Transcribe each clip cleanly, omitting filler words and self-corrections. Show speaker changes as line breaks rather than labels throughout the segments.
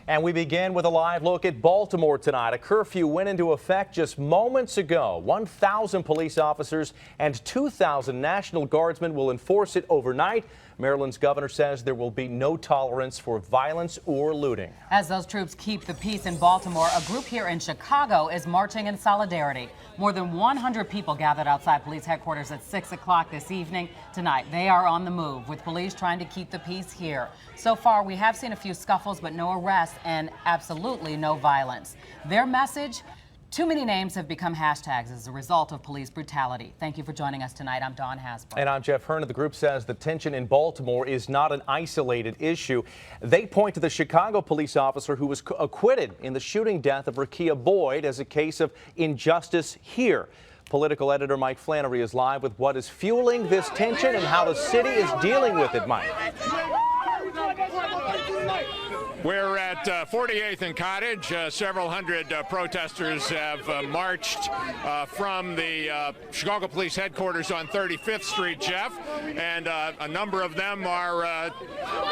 And we begin with a live look at Baltimore tonight. A curfew went into effect just moments ago. 1,000 police officers and 2,000 National Guardsmen will enforce it overnight. Maryland's governor says there will be no tolerance for violence or looting. As those troops keep the peace in Baltimore, a group here in Chicago is marching in solidarity. More than 100 people gathered outside police headquarters at 6 o'clock this evening. Tonight, they are on the move, with police trying to keep the peace here. So far, we have seen a few scuffles, but no arrests and absolutely no violence. Their message: too many names have become hashtags as a result of police brutality. Thank you for joining us tonight. I'm Dawn Hasbro. And I'm Jeff Hernon. The group says the tension in Baltimore is not an isolated issue. They point to the Chicago police officer who was acquitted in the shooting death of Rekia Boyd as a case of injustice here. Political editor Mike Flannery is live with what is fueling this tension and how the city is dealing with it, Mike.
We're at 48th and Cottage. Several hundred protesters have marched from the Chicago Police Headquarters on 35th Street, Jeff, and a number of them are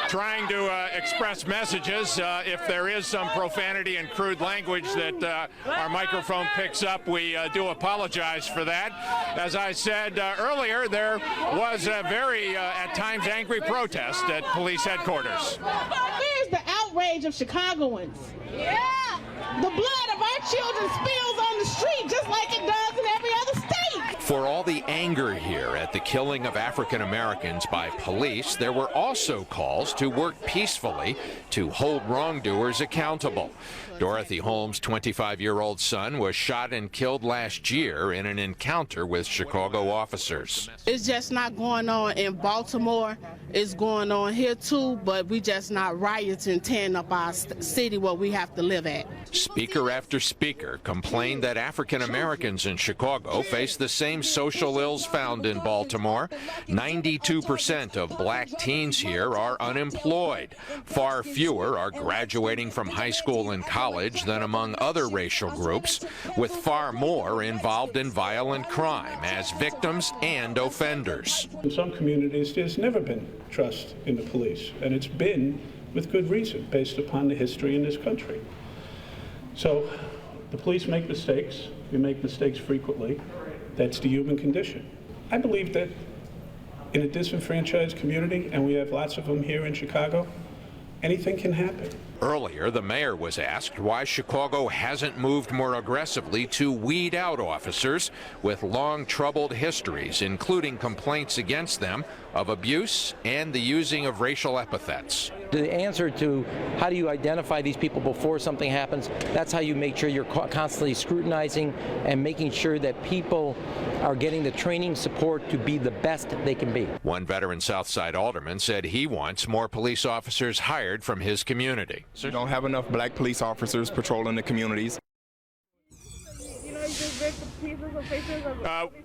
trying to express messages. If there is some profanity and crude language that our microphone picks up, we do apologize for that. As I said earlier, there was a very, at times, angry protest at police headquarters.
Where's the outrage of Chicagoans? Yeah! The blood of our children spills on the street just like it does in every other state.
For all the anger here at the killing of African Americans by police, there were also calls to work peacefully to hold wrongdoers accountable. Dorothy Holmes' 25-year-old son was shot and killed last year in an encounter with Chicago officers.
It's just not going on in Baltimore. It's going on here too, but we just not rioting, tearing up our city where we have to live at.
Speaker after speaker complained that African Americans in Chicago face the same social ills found in Baltimore. 92% of black teens here are unemployed. Far fewer are graduating from high school and college than among other racial groups, with far more involved in violent crime as victims and offenders.
In some communities, there's never been trust in the police, and it's been with good reason, based upon the history in this country. So the police make mistakes. We make mistakes frequently. That's the human condition. I believe that in a disenfranchised community, and we have lots of them here in Chicago, anything can happen.
Earlier, the mayor was asked why Chicago hasn't moved more aggressively to weed out officers with long troubled histories, including complaints against them of abuse and the using of racial epithets.
The answer to how do you identify these people before something happens, that's how you make sure you're constantly scrutinizing and making sure that people are getting the training support to be the best they can be.
One veteran Southside alderman said he wants more police officers hired from his community.
We don't have enough black police officers patrolling the communities.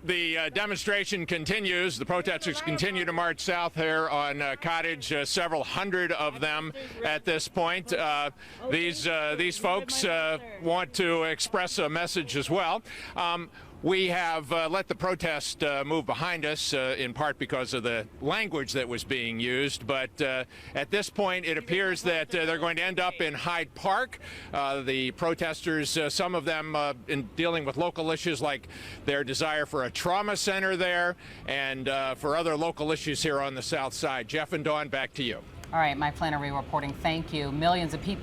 The demonstration continues. The protesters continue to march south here on Cottage, several hundred of them at this point. These folks want to express a message as well. We have let the protest move behind us, in part because of the language that was being used. But at this point, it appears that they're going to end up in Hyde Park. The protesters, some of them in dealing with local issues like their desire for a trauma center there and for other local issues here on the South Side. Jeff and Dawn, back to you.
All right, Mike Flannery reporting. Thank you. Millions of people